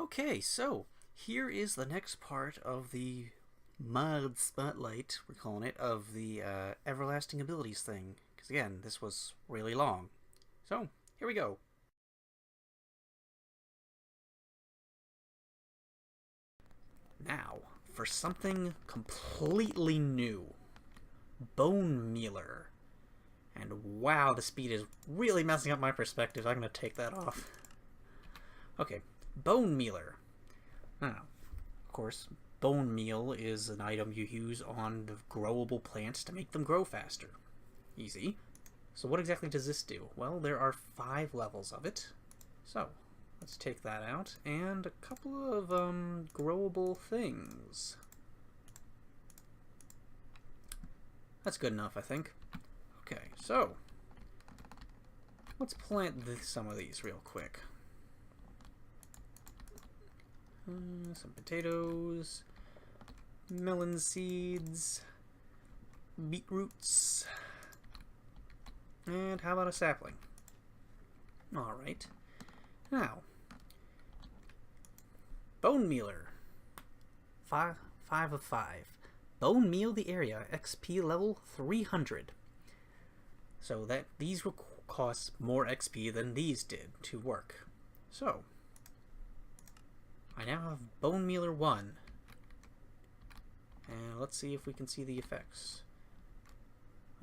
Okay, so here is the next part of the mod spotlight, we're calling it, of the everlasting abilities thing. Because again, this was really long. So, here we go. Now, for something completely new. Bone Mealer. And wow, the speed is really messing up my perspective. I'm going to take that off. Okay, Bone Mealer. Now, of course, bone meal is an item you use on the growable plants to make them grow faster. Easy. So what exactly does this do? Well, there are 5 levels of it. So, let's take that out, and a couple of growable things. That's good enough, I think. Okay, so let's plant some of these real quick. Some potatoes, melon seeds, beetroots, and how about a sapling? Alright. Now, Bone Mealer. 5 of 5. Bone Meal the area, XP level 300. So that these will cost more XP than these did to work. So, I now have Bone Mealer 1. And let's see if we can see the effects.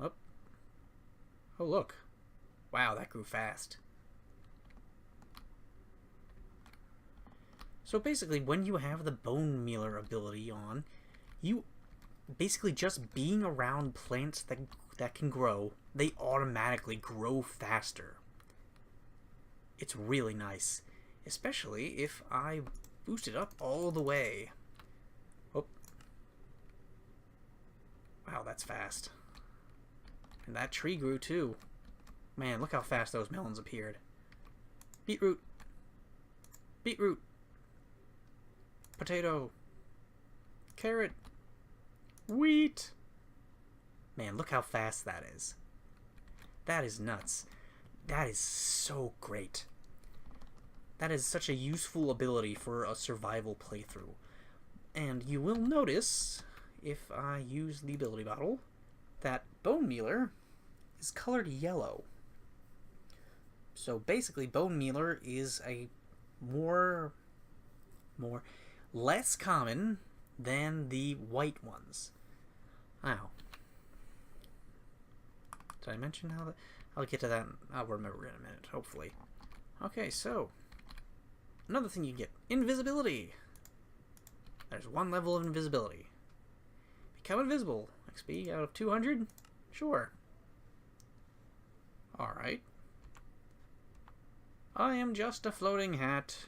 Oh, oh look. Wow, that grew fast. So basically, when you have the Bone Mealer ability on, you basically just being around plants that can grow, they automatically grow faster. It's really nice, especially if I boost it up all the way. Oh. Wow, that's fast. And that tree grew too. Man, look how fast those melons appeared. Beetroot. Beetroot. Potato. Carrot. Wheat. Man, look how fast that is. That is nuts. That is so great. That is such a useful ability for a survival playthrough. And you will notice, if I use the ability bottle, that Bone Mealer is colored yellow. So basically, Bone Mealer is a less common than the white ones. Wow. Did I mention how that? I'll get to that. I'll remember in a minute, hopefully. Okay, so another thing you get: invisibility. There's 1 level of invisibility. Become invisible. XP out of 200? Sure. Alright. I am just a floating hat.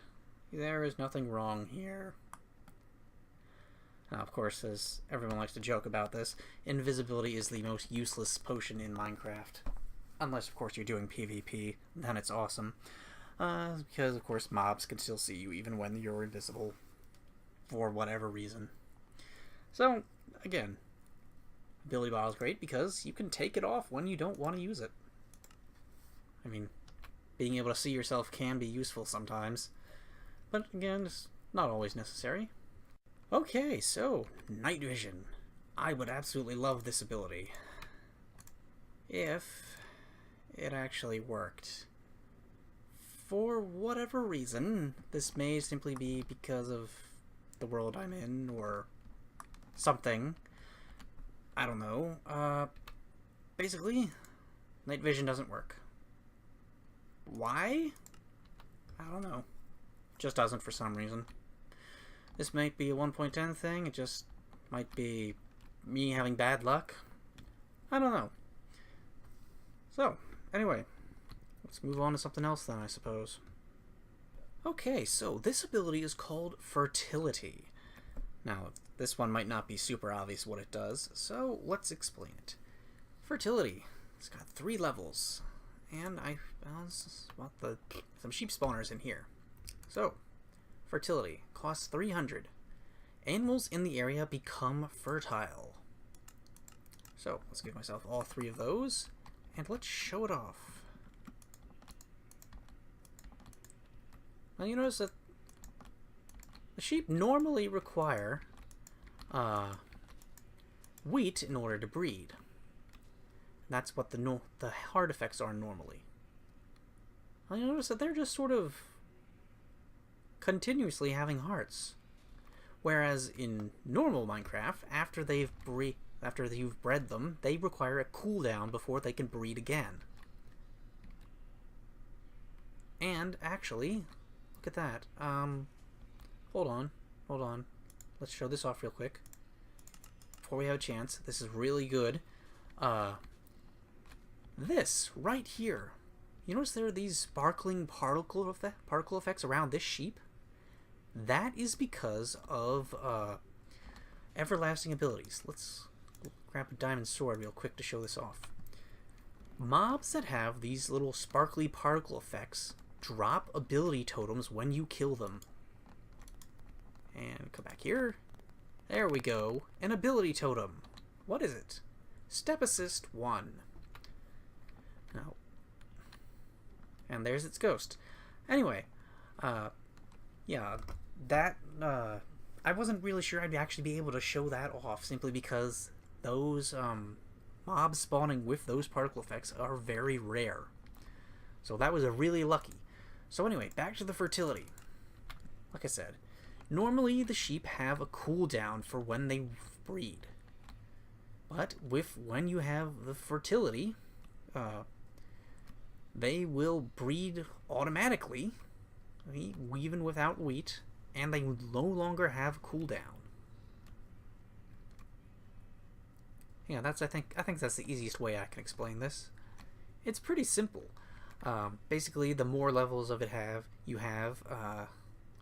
There is nothing wrong here. Now, of course, as everyone likes to joke about this, invisibility is the most useless potion in Minecraft. Unless, of course, you're doing PvP, then it's awesome. Because, of course, mobs can still see you even when you're invisible. For whatever reason. So, again, ability bottle is great because you can take it off when you don't want to use it. I mean, being able to see yourself can be useful sometimes. But, again, it's not always necessary. Okay, so, night vision. I would absolutely love this ability. If it actually worked. For whatever reason, this may simply be because of the world I'm in, or something. I don't know. Basically, night vision doesn't work. Why? I don't know. Just doesn't for some reason. This might be a 1.10 thing, it just might be me having bad luck. I don't know. So, anyway, let's move on to something else then, I suppose. Okay, so this ability is called Fertility. Now, this one might not be super obvious what it does, so let's explain it. Fertility. It's got 3 levels, and I found some sheep spawners in here. So, Fertility costs 300. Animals in the area become fertile. So, let's give myself all 3 of those, and let's show it off. Now you notice that The sheep normally require wheat in order to breed. That's what the hard effects are normally. I notice that they're just sort of continuously having hearts. Whereas in normal Minecraft, after you've bred them, they require a cooldown before they can breed again. And actually, look at that. Hold on. Let's show this off real quick before we have a chance. This is really good. This right here. You notice there are these sparkling particle effects around this sheep? That is because of everlasting abilities. Let's grab a diamond sword real quick to show this off. Mobs that have these little sparkly particle effects drop ability totems when you kill them. And come back here. There we go. An ability totem. What is it? Step Assist 1. Now, and there's its ghost. Anyway, yeah, that, I wasn't really sure I'd actually be able to show that off, simply because those, mobs spawning with those particle effects are very rare. So that was really lucky. So anyway, back to the fertility. Like I said, normally the sheep have a cooldown for when they breed. But when you have the fertility, they will breed automatically, even without wheat, and they no longer have cooldown. Yeah, I think that's the easiest way I can explain this. It's pretty simple. Basically, the more levels of it you have,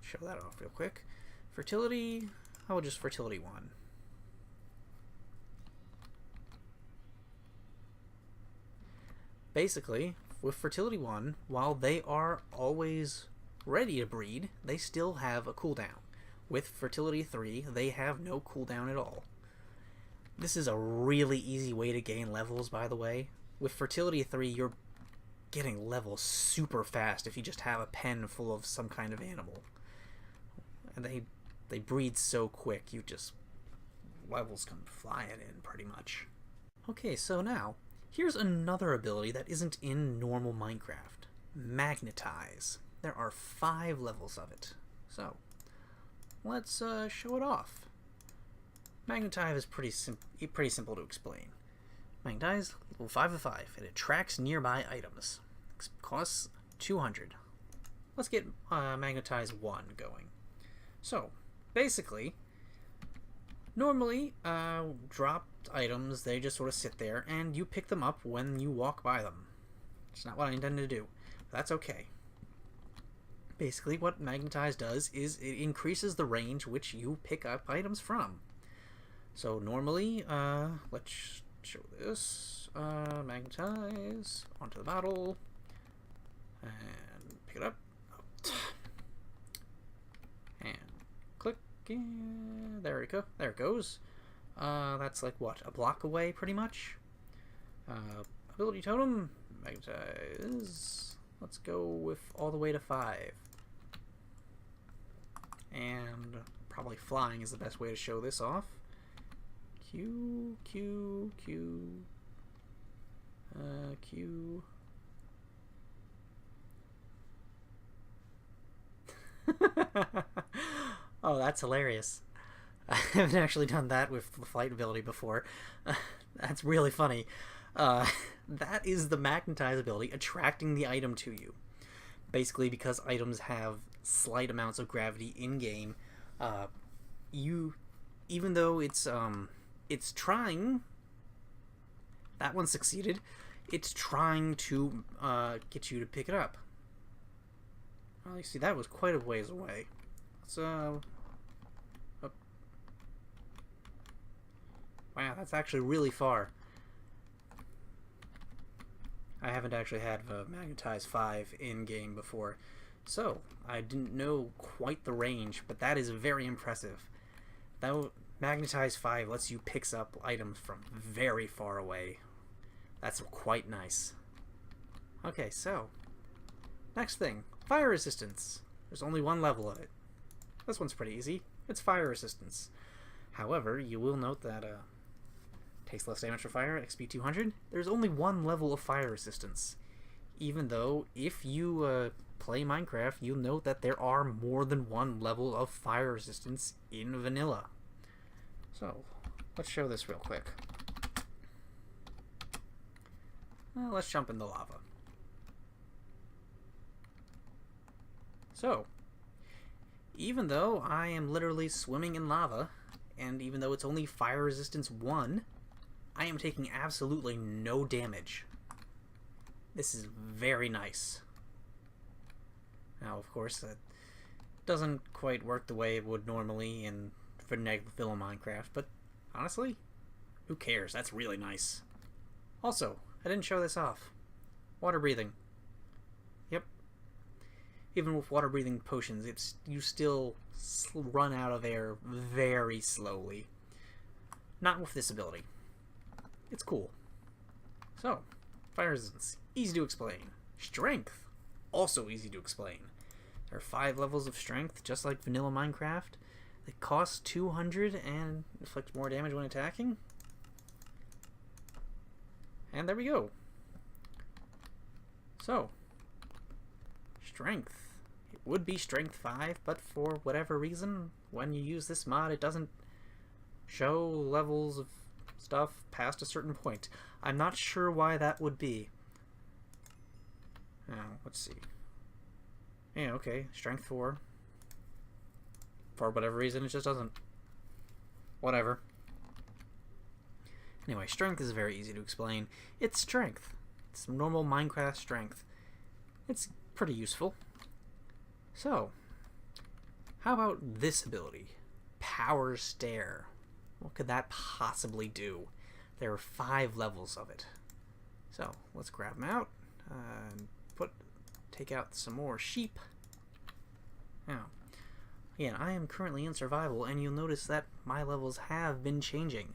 show that off real quick. Fertility, just fertility 1. Basically, with fertility 1, while they are always ready to breed, they still have a cooldown. With fertility 3, they have no cooldown at all. This is a really easy way to gain levels, by the way. With fertility 3, you're getting levels super fast if you just have a pen full of some kind of animal. And they breed so quick, levels come flying in pretty much. Okay, so now, here's another ability that isn't in normal Minecraft. Magnetize. There are 5 levels of it. So, let's show it off. Magnetize is pretty simple to explain. Magnetize, level 5 of 5. It attracts nearby items. Costs 200. Let's get Magnetize 1 going. So, basically, normally, dropped items, they just sort of sit there, and you pick them up when you walk by them. It's not what I intended to do. But that's okay. Basically, what Magnetize does is it increases the range which you pick up items from. So normally, let's show this. Magnetize onto the bottle and pick it up. And click. There we go. There it goes. That's like what, a block away, pretty much. Ability totem, Magnetize. Let's go with all the way to 5. And probably flying is the best way to show this off. Q. Oh, that's hilarious. I haven't actually done that with the flight ability before. That's really funny. That is the Magnetize ability, attracting the item to you. Basically, because items have slight amounts of gravity in-game, even though it's trying, that one succeeded, it's trying to get you to pick it up. Well, you see, that was quite a ways away. Let's, wow, that's actually really far. I haven't actually had a Magnetize 5 in-game before, so I didn't know quite the range, but that is very impressive. That Magnetize 5 lets you pick up items from very far away. That's quite nice. Okay, so, next thing, fire resistance. There's only one level of it. this one's pretty easy. It's fire resistance. However, you will note that takes less damage for fire, XP 200. There's only one level of fire resistance. Even though, if you play Minecraft, you'll note that there are more than one level of fire resistance in vanilla. So, let's show this real quick. Let's jump in the lava. So, even though I am literally swimming in lava, and even though it's only fire resistance 1, I am taking absolutely no damage. This is very nice. Now, of course, that doesn't quite work the way it would normally in vanilla Minecraft, but honestly, who cares? That's really nice. Also, I didn't show this off. Water breathing. Yep. Even with water breathing potions, you still run out of air very slowly. Not with this ability. It's cool. So, fire resistance, easy to explain. Strength, also easy to explain. There are 5 levels of strength, just like vanilla Minecraft. They cost 200 and inflict more damage when attacking. And there we go. So, strength. It would be strength 5, but for whatever reason, when you use this mod, it doesn't show levels of stuff past a certain point. I'm not sure why that would be. Now, let's see. Yeah, okay, strength 4. For whatever reason, it just doesn't. Whatever. Anyway, strength is very easy to explain. It's strength. It's normal Minecraft strength. It's pretty useful. So, how about this ability? Power Stair. What could that possibly do? There are 5 levels of it. So, let's grab them out. Take out some more sheep. Now, again, I am currently in survival, and you'll notice that my levels have been changing.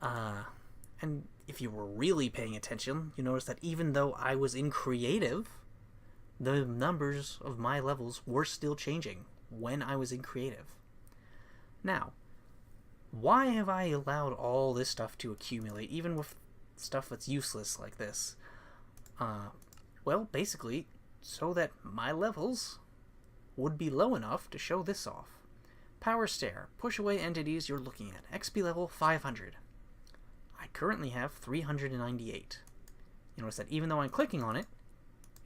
And if you were really paying attention, you notice that even though I was in creative, the numbers of my levels were still changing when I was in creative. Now, why have I allowed all this stuff to accumulate, even with stuff that's useless like this? Well, basically, so that my levels would be low enough to show this off. Power Stair. Push away entities you're looking at. XP level 500. I currently have 398. You notice that even though I'm clicking on it,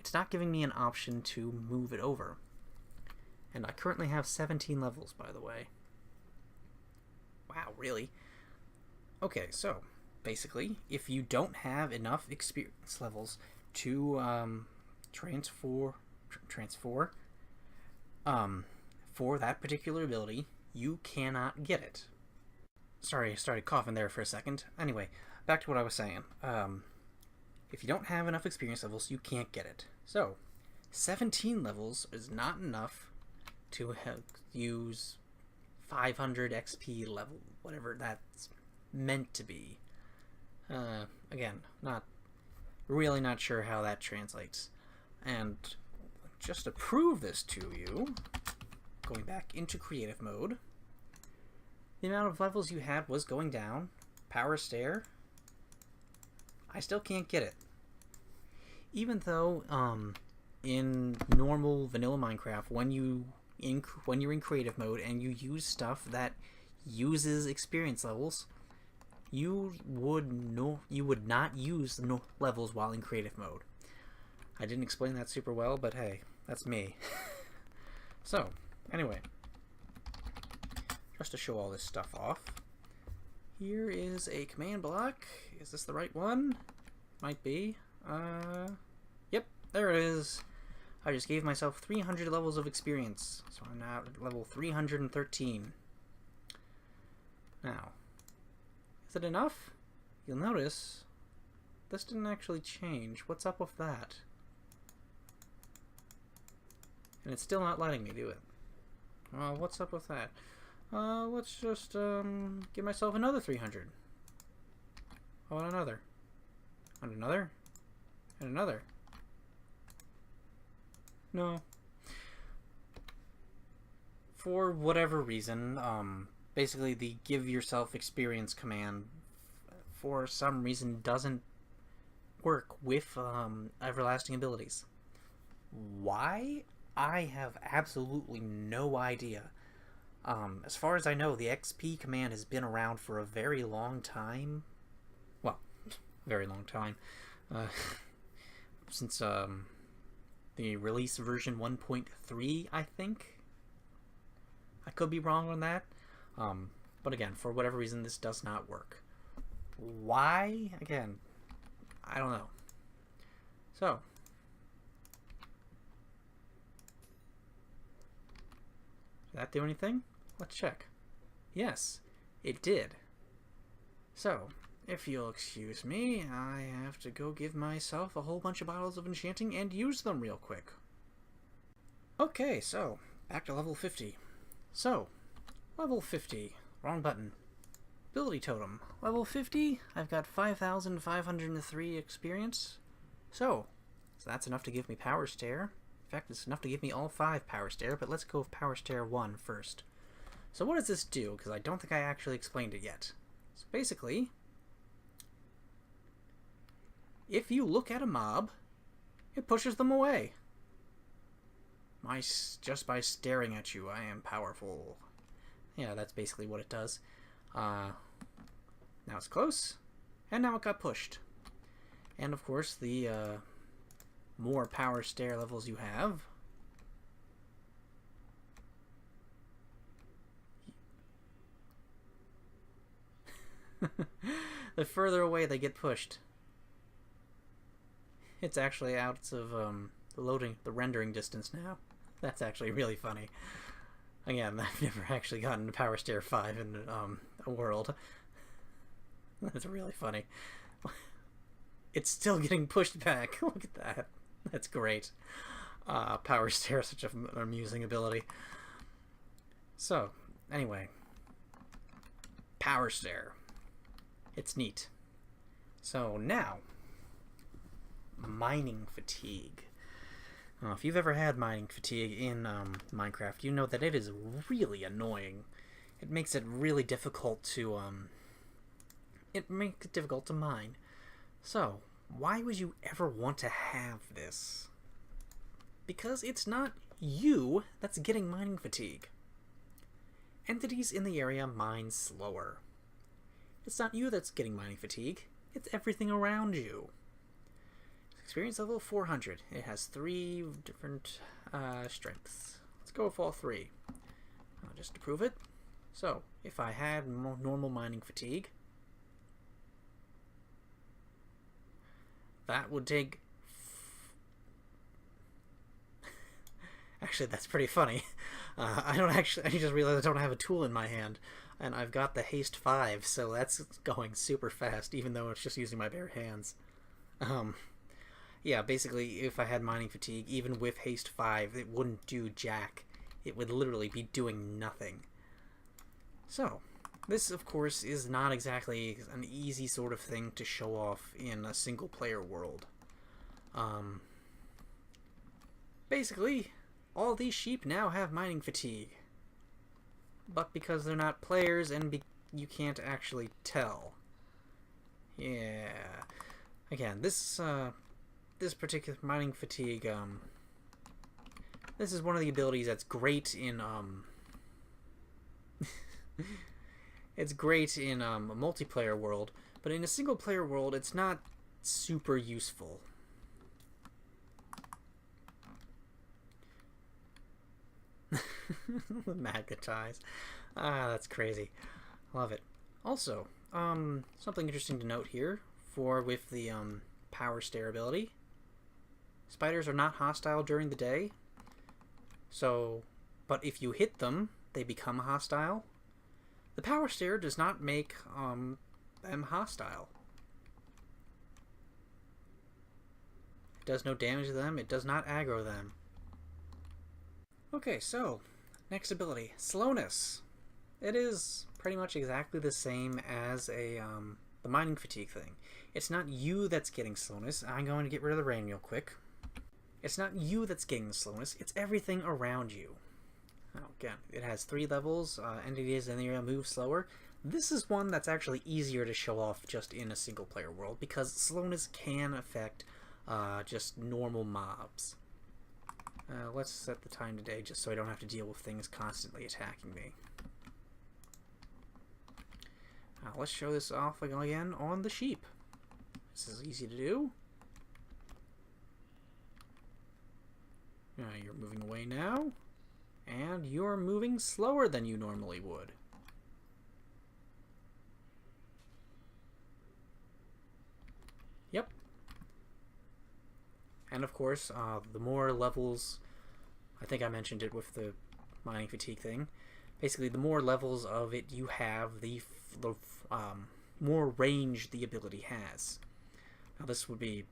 it's not giving me an option to move it over. And I currently have 17 levels, by the way. Wow, really? Okay, so, basically, if you don't have enough experience levels to transfer for that particular ability, you cannot get it. Sorry, I started coughing there for a second. Anyway, back to what I was saying. If you don't have enough experience levels, you can't get it. So, 17 levels is not enough to use 500 XP level, whatever that's meant to be. Again, really not sure how that translates. And just to prove this to you, going back into creative mode, the amount of levels you had was going down. Power Stair, I still can't get it. Even though in normal vanilla Minecraft, when you're in creative mode and you use stuff that uses experience levels, you would not use levels while in creative mode. I didn't explain that super well, but hey, that's me. So, anyway, just to show all this stuff off, here is a command block. Is this the right one? Might be. Yep, there it is. I just gave myself 300 levels of experience, so I'm now at level 313. Now, is it enough? You'll notice this didn't actually change. What's up with that? And it's still not letting me do it. Well, what's up with that? Let's just give myself another 300. Oh, and another. And another. And another. No. for whatever reason, basically the give yourself experience command for some reason doesn't work with everlasting abilities. Why? I have absolutely no idea. As far as I know, the XP command has been around for a very long time. Well, very long time. Since the release version 1.3, I think. I could be wrong on that. But again, for whatever reason, this does not work. Why? Again, I don't know. So, did that do anything? Let's check. Yes, it did. So, if you'll excuse me, I have to go give myself a whole bunch of bottles of enchanting and use them real quick. Okay, so, back to level 50. So, level 50. Wrong button. Ability totem. Level 50, I've got 5,503 experience. So that's enough to give me Power Stair. In fact, it's enough to give me all 5 Power Stair, but let's go with Power Stair 1 first. So what does this do? Because I don't think I actually explained it yet. So basically, if you look at a mob, it pushes them away. Just by staring at you, I am powerful. Yeah, that's basically what it does. Now it's close, and now it got pushed. And of course, the more Power Stair levels you have, the further away they get pushed. It's actually out of the rendering distance now. That's actually really funny. Again, I've never actually gotten to Power Stair 5 in a world. That's really funny. It's still getting pushed back. Look at that. That's great. Power Stair is such an amusing ability. So, anyway. Power Stair. It's neat. So, now. Mining fatigue. If you've ever had mining fatigue in Minecraft, you know that it is really annoying. It makes it really difficult to mine. So, why would you ever want to have this? Because it's not you that's getting mining fatigue. Entities in the area mine slower. It's not you that's getting mining fatigue, it's everything around you. Experience level 400. It has 3 different strengths. Let's go with all 3. Just to prove it. So, if I had normal mining fatigue, that would take... Actually, that's pretty funny. I just realized I don't have a tool in my hand. And I've got the haste 5, so that's going super fast, even though it's just using my bare hands. Yeah, basically, if I had mining fatigue, even with haste 5, it wouldn't do jack. It would literally be doing nothing. So, this, of course, is not exactly an easy sort of thing to show off in a single-player world. Basically, all these sheep now have mining fatigue. But because they're not players, and you can't actually tell. Yeah. Again, this particular mining fatigue, this is one of the abilities that's great in, it's great in, a multiplayer world, but in a single player world, it's not super useful. Magnetized. That's crazy. Love it. Also, something interesting to note here with the, Power Stair ability. Spiders are not hostile during the day, but if you hit them, they become hostile. The Power Stair does not make them hostile. It does no damage to them, it does not aggro them. Okay, so, next ability, Slowness. It is pretty much exactly the same as the mining fatigue thing. It's not you that's getting slowness. I'm going to get rid of the rain real quick. It's not you that's getting the slowness, it's everything around you. Again, it has 3 levels. Entities in the area move slower. This is one that's actually easier to show off just in a single-player world because slowness can affect just normal mobs. Let's set the time today just so I don't have to deal with things constantly attacking me. Let's show this off again on the sheep. This is easy to do. You're moving away now, and you're moving slower than you normally would. Yep. And of course, the more levels, I think I mentioned it with the mining fatigue thing, basically the more levels of it you have, the more range the ability has. Now this would be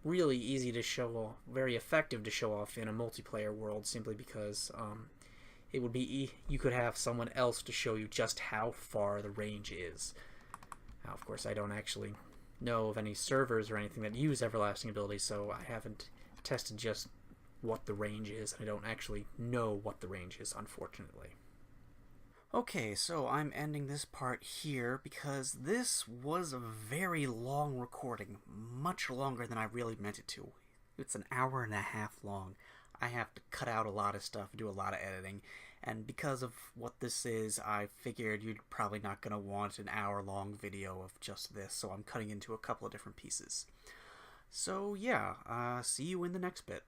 really easy to show off, very effective to show off in a multiplayer world, simply because it would be you could have someone else to show you just how far the range is. Now, of course, I don't actually know of any servers or anything that use everlasting abilities, so I haven't tested just what the range is. I don't actually know what the range is, unfortunately. Okay, so I'm ending this part here because this was a very long recording, much longer than I really meant it to. It's an hour and a half long. I have to cut out a lot of stuff, do a lot of editing, and because of what this is, I figured you're probably not going to want an hour-long video of just this, so I'm cutting into a couple of different pieces. So yeah, see you in the next bit.